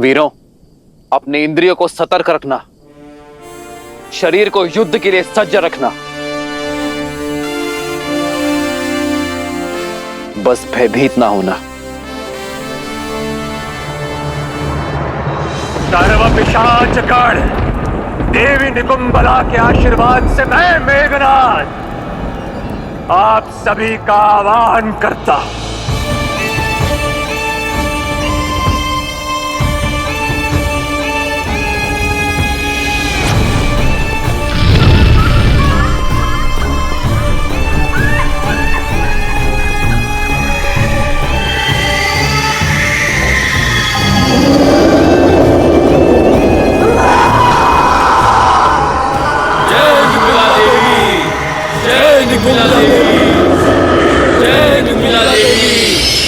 वीरों, अपने इंद्रियों को सतर्क रखना, शरीर को युद्ध के लिए सज्ज रखना। बस भयभीत ना होना। सर्व पिशाच गण, देवी निकुंबला के आशीर्वाद से मैं मेघनाद आप सभी का आह्वान करता हूं।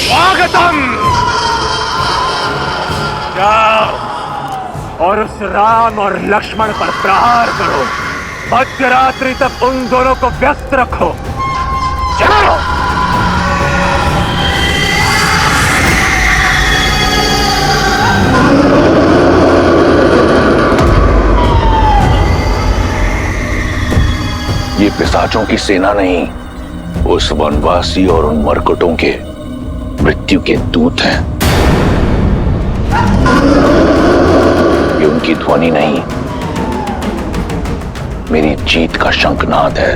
स्वागतम। जाओ और उस राम और लक्ष्मण पर प्रहार करो। मध्यरात्रि तक उन दोनों को व्यस्त रखो। जाओ। ये पिशाचों की सेना नहीं, उस वनवासी और उन मरकटों के मृत्यु के दूत हैं। ये उनकी ध्वनि नहीं, मेरी जीत का शंखनाद है।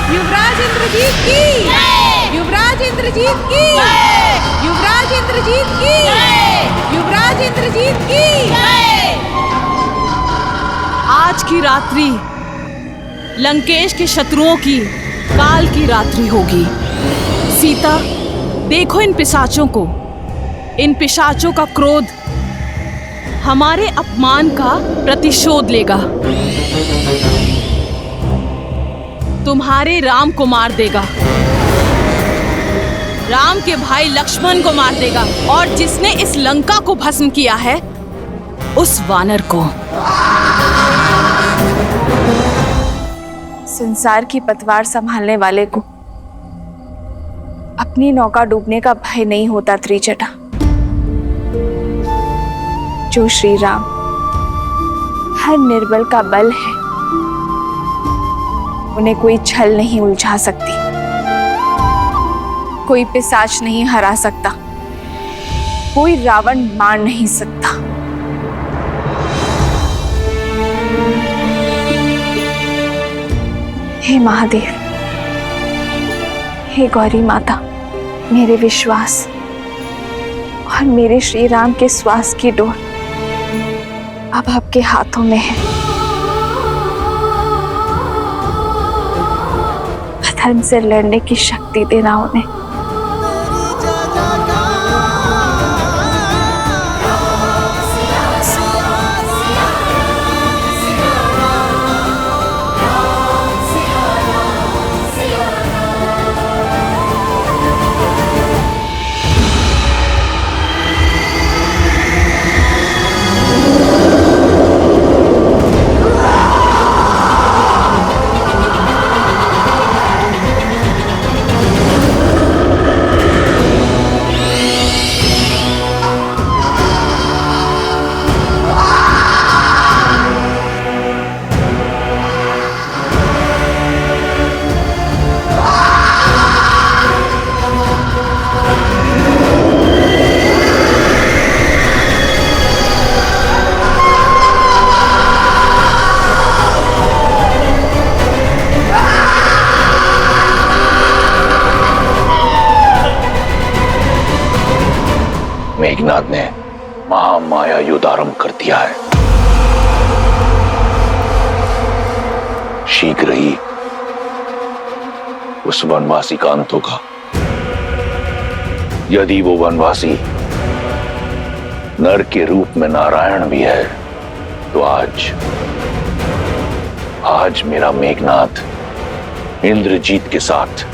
युवराज इंद्रजीत की, युवराज इंद्रजीत की, युवराज इंद्रजीत की, युवराज इंद्रजीत की। आज की रात्रि लंकेश के शत्रुओं की काल की रात्रि होगी। सीता, देखो इन पिशाचों को। इन पिशाचों का क्रोध हमारे अपमान का प्रतिशोध लेगा। तुम्हारे राम को मार देगा, राम के भाई लक्ष्मण को मार देगा, और जिसने इस लंका को भस्म किया है उस वानर को। संसार की पतवार संभालने वाले को अपनी नौका डूबने का भय नहीं होता त्रिजटा। जो श्री राम हर निर्बल का बल है, उन्हें कोई छल नहीं उलझा सकती, कोई पिशाच नहीं हरा सकता, कोई रावण मार नहीं सकता। हे महादेव, हे गौरी माता, मेरे विश्वास और मेरे श्री राम के श्वास की डोर अब आपके हाथों में है। धर्म से लड़ने की शक्ति देना उन्हें। मेघनाद ने महामाया युद्ध आरंभ कर दिया है। शीघ्र ही उस वनवासी का अंत होगा। यदि वो वनवासी नर के रूप में नारायण भी है, तो आज मेरा मेघनाद इंद्रजीत के साथ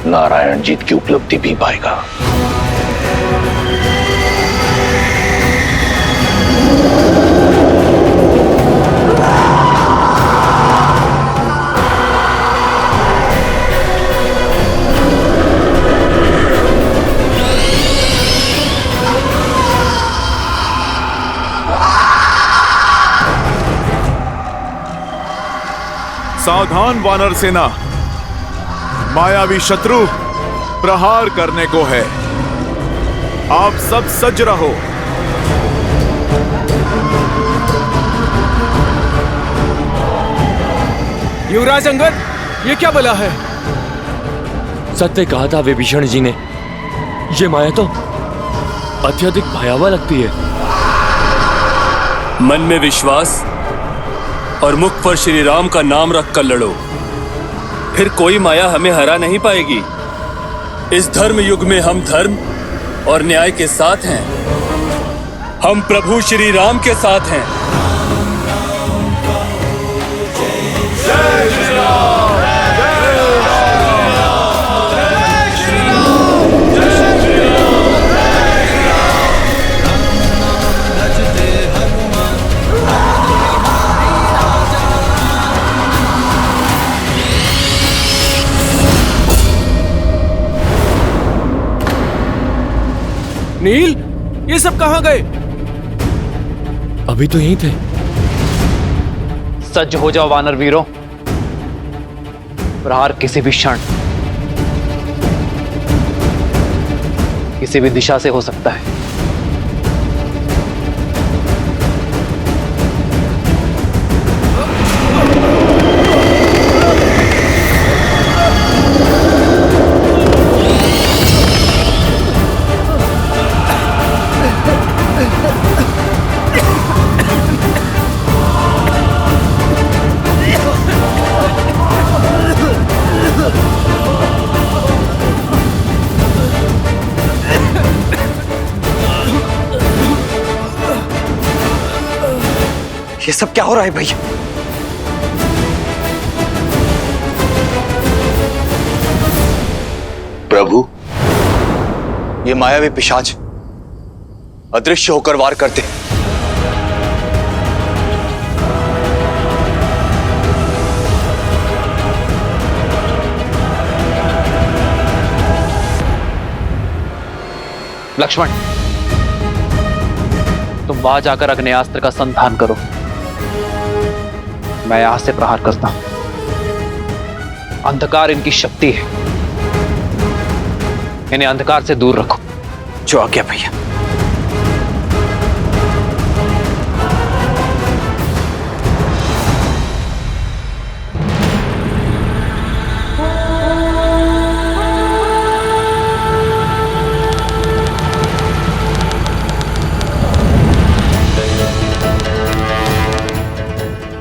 नारायण जीत की उपलब्धि भी पाएगा। सावधान वानर सेना, मायावी शत्रु प्रहार करने को है। आप सब सज्ज रहो। युवराज अंगद, ये क्या बला है? सत्य कहा था विभीषण जी ने, ये माया तो अत्यधिक भयावह लगती है। मन में विश्वास और मुख पर श्री राम का नाम रखकर लड़ो, फिर कोई माया हमें हरा नहीं पाएगी। इस धर्म युग में हम धर्म और न्याय के साथ हैं। हम प्रभु श्री राम के साथ हैं। नील, ये सब कहां गए? अभी तो यहीं थे। सज्ज हो जाओ वानर वीरों, प्रहार किसी भी क्षण किसी भी दिशा से हो सकता है। ये सब क्या हो रहा है भैया? प्रभु, ये मायावी पिशाच अदृश्य होकर वार करते हैं। लक्ष्मण, तुम वहां जाकर अग्नेयास्त्र का संधान करो, मैं यहां से प्रहार करता हूं। अंधकार इनकी शक्ति है, इन्हें अंधकार से दूर रखो। जो आज्ञा भैया।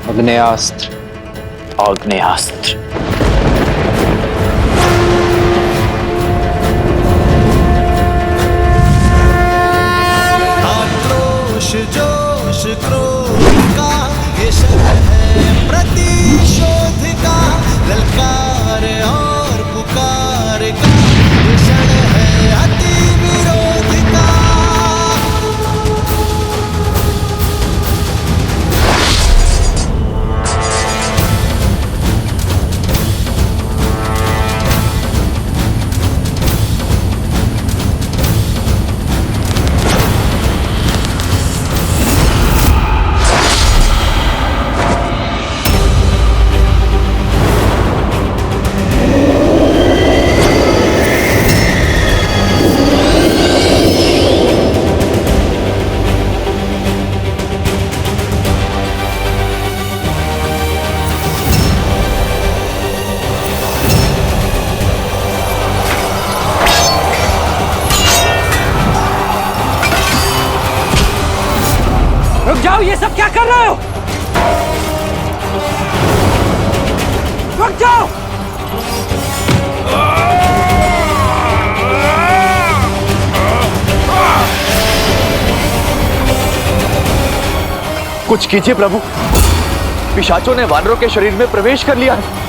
अग्नेयास्त्र, आग्नेयास्त्र। आक्रोश जोश क्रोध का ये शब्द है प्रतिशोध का, ललकार और पुकार का ये क्षण है अति विरोध का। रुक जाओ, ये सब क्या कर रहे हो? रुक जाओ! कुछ कीजिए प्रभु, पिशाचों ने वानरों के शरीर में प्रवेश कर लिया है।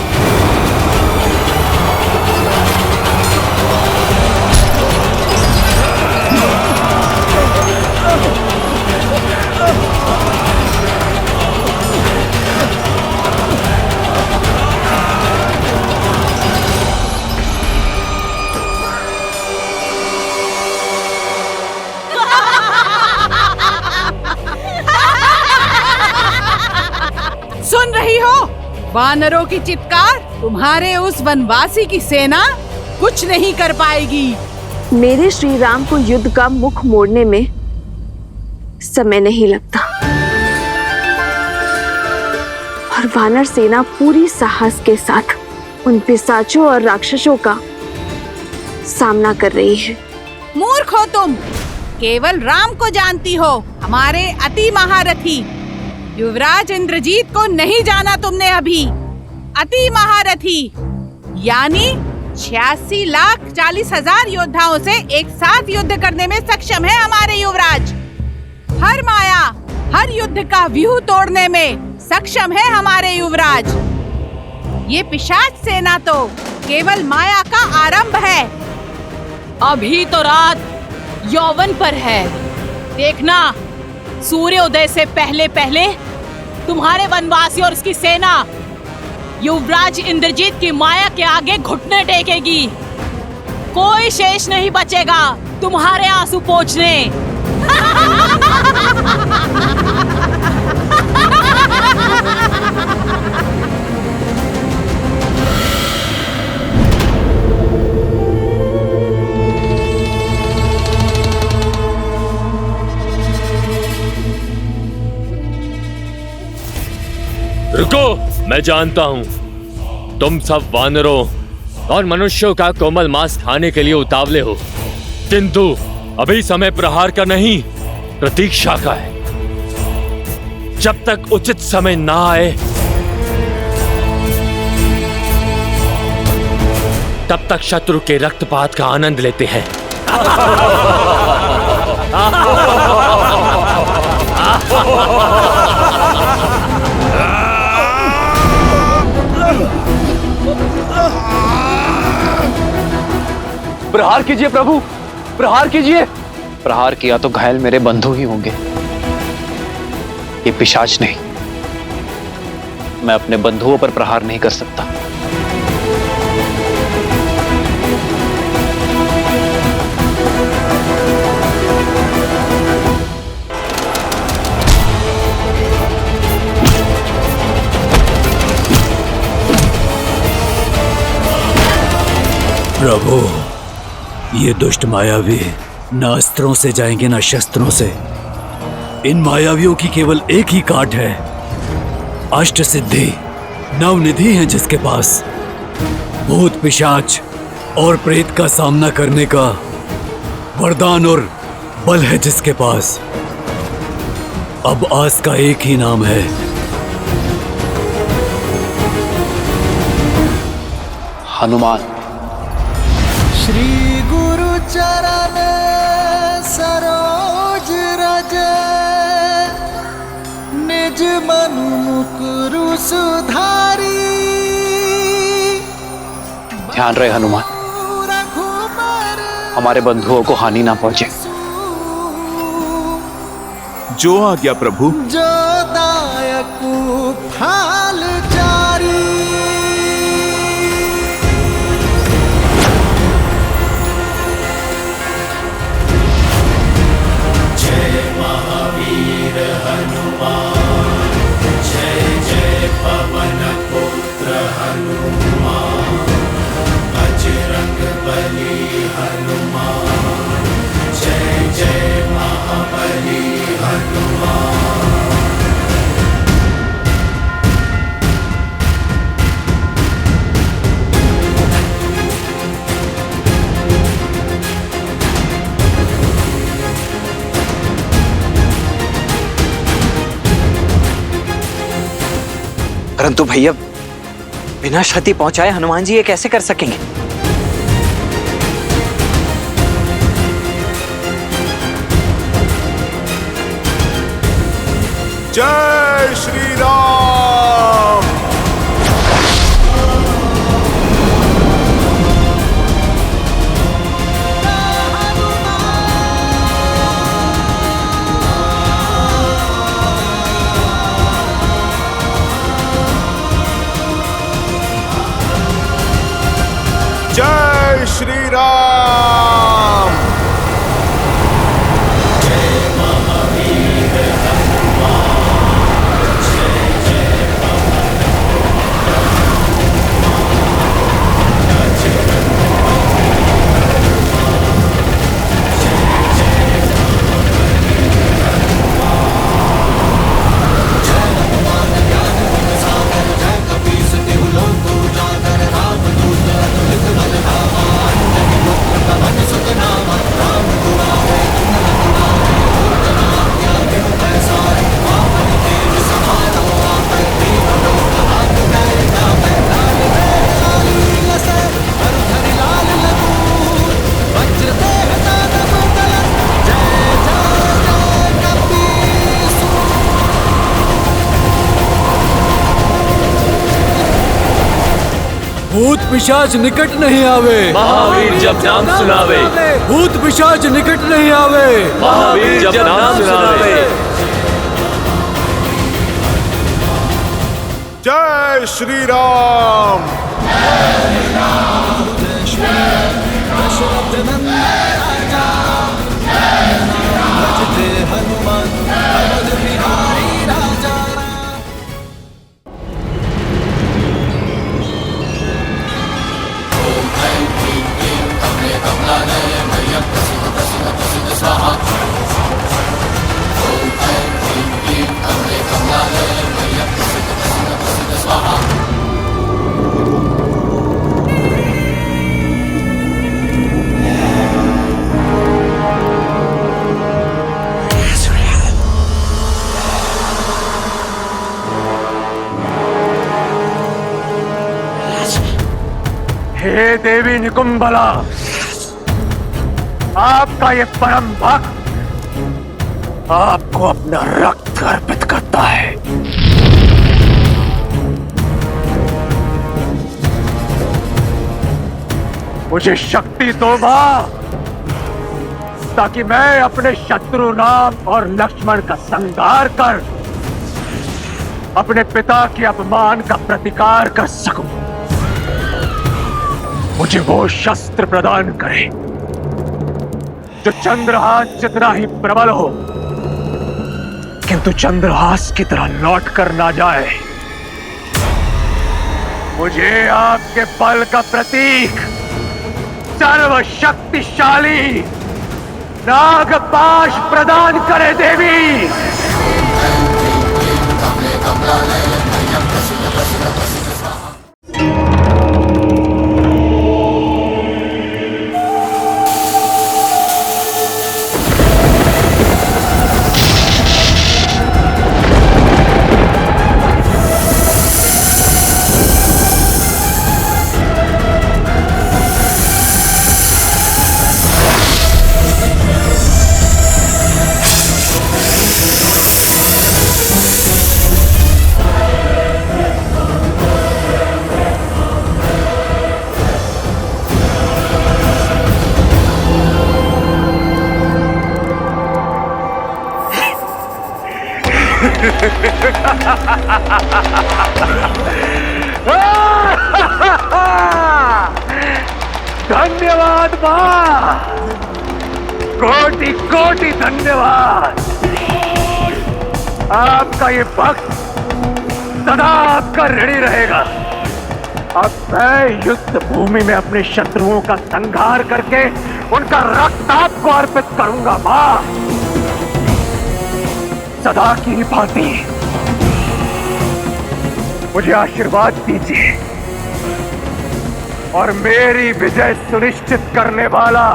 सुन रही हो? वानरों की चित्कार तुम्हारे उस वनवासी की सेना कुछ नहीं कर पाएगी। मेरे श्री राम को युद्ध का मुख मोड़ने में समय नहीं लगता और वानर सेना पूरी साहस के साथ उन पिशाचों और राक्षसों का सामना कर रही है। मूर्ख हो तुम, केवल राम को जानती हो, हमारे अति महारथी युवराज इंद्रजीत को नहीं जाना तुमने अभी। अति महारथी यानी 86,40,000 योद्धाओं से एक साथ युद्ध करने में सक्षम है हमारे युवराज। हर माया, हर युद्ध का व्यूह तोड़ने में सक्षम है हमारे युवराज। ये पिशाच सेना तो केवल माया का आरंभ है। अभी तो रात यौवन पर है, देखना सूर्योदय से पहले पहले तुम्हारे वनवासी और उसकी सेना युवराज इंद्रजीत की माया के आगे घुटने टेकेगी। कोई शेष नहीं बचेगा तुम्हारे आंसू पोंछने। रुको, मैं जानता हूं तुम सब वानरों और मनुष्यों का कोमल मांस खाने के लिए उतावले हो, किंतु अभी समय प्रहार का नहीं, प्रतीक्षा का है। जब तक उचित समय ना आए तब तक शत्रु के रक्तपात का आनंद लेते हैं। प्रहार कीजिए प्रभु, प्रहार कीजिए। प्रहार किया तो घायल मेरे बंधु ही होंगे, ये पिशाच नहीं। मैं अपने बंधुओं पर प्रहार नहीं कर सकता। प्रभु, ये दुष्ट मायावी न अस्त्रों से जाएंगे न शस्त्रों से। इन मायावियों की केवल एक ही काट है, अष्ट सिद्धि नवनिधि है जिसके पास। भूत पिशाच और प्रेत का सामना करने का वरदान और बल है जिसके पास। अब आस का एक ही नाम है, हनुमान। श्री गुरु चरण सरोज रज, निज मनु मुकुरु सुधारी। ध्यान रहे हनुमान, हमारे बंधुओं को हानि ना पहुंचे। जो आज्ञा प्रभु। जो दायक फाल जारी। परंतु भैया, बिना क्षति पहुंचाए हनुमान जी ये कैसे कर सकेंगे? जय श्री राम। जय श्री राम। भूत पिशाच निकट नहीं आवे, महावीर जब नाम सुनावे, भूत पिशाच निकट नहीं आवे, महावीर जब नाम सुनावे। जय श्री राम। हे देवी निकुंबला, आपका ये परम भक्त आपको अपना रक्त अर्पित करता है। मुझे शक्ति दो मां, ताकि मैं अपने शत्रु राम और लक्ष्मण का संहार कर अपने पिता के अपमान का प्रतिकार कर सकूं। मुझे वो शस्त्र प्रदान करे जो चंद्रहास जितना ही प्रबल हो, किंतु चंद्रहास की तरह लौट कर ना जाए। मुझे आपके बल का प्रतीक सर्वशक्तिशाली नागपाश प्रदान करे देवी। धन्यवाद मां, कोटि कोटि धन्यवाद। आपका ये भक्त सदा आपका ऋणी रहेगा। अब मैं युद्ध भूमि में अपने शत्रुओं का संहार करके उनका रक्त आपको अर्पित करूंगा मां। सदा की भांति मुझे आशीर्वाद दीजिए और मेरी विजय सुनिश्चित करने वाला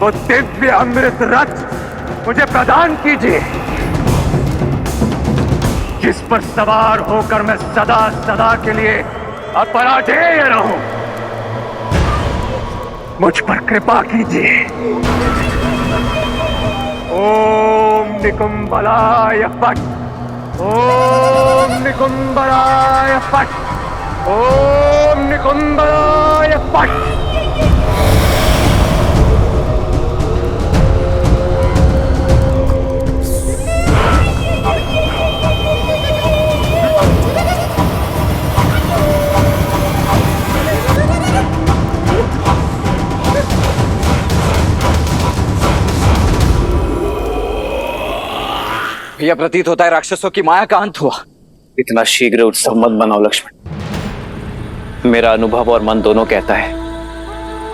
वो दिव्य अमृत रथ मुझे प्रदान कीजिए, जिस पर सवार होकर मैं सदा सदा के लिए अपराजेय रहूं। मुझ पर कृपा कीजिए। ओम निकुंबलाय फट, ओम निकुंबलाय फट, ओम निकुंबलाय फट। भैया, प्रतीत होता है राक्षसों की माया का अंत हुआ। इतना शीघ्र उत्सव मत बनाओ लक्ष्मण। मेरा अनुभव और मन दोनों कहता है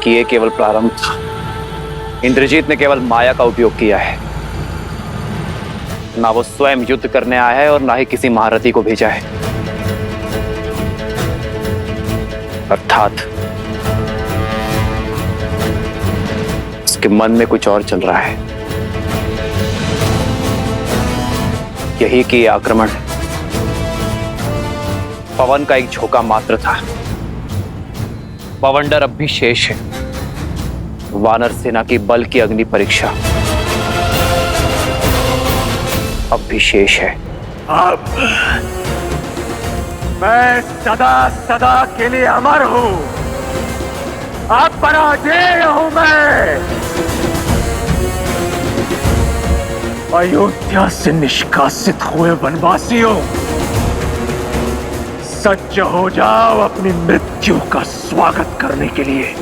कि ये केवल प्रारंभ था। इंद्रजीत ने केवल माया का उपयोग किया है। ना वो स्वयं युद्ध करने आया है और ना ही किसी महारथी को भेजा है। अर्थात उसके मन में कुछ और चल रहा है। यही कि यह आक्रमण पवन का एक झोंका मात्र था। पवंडर अब भी शेष है। वानर सेना की बल की अग्नि परीक्षा अब भी शेष है। मैं सदा सदा के लिए अमर हूं। अब पराजय हूं मैं। अयोध्या से निष्कासित हुए वनवासियों, सज्ज हो जाओ अपनी मृत्यु का स्वागत करने के लिए।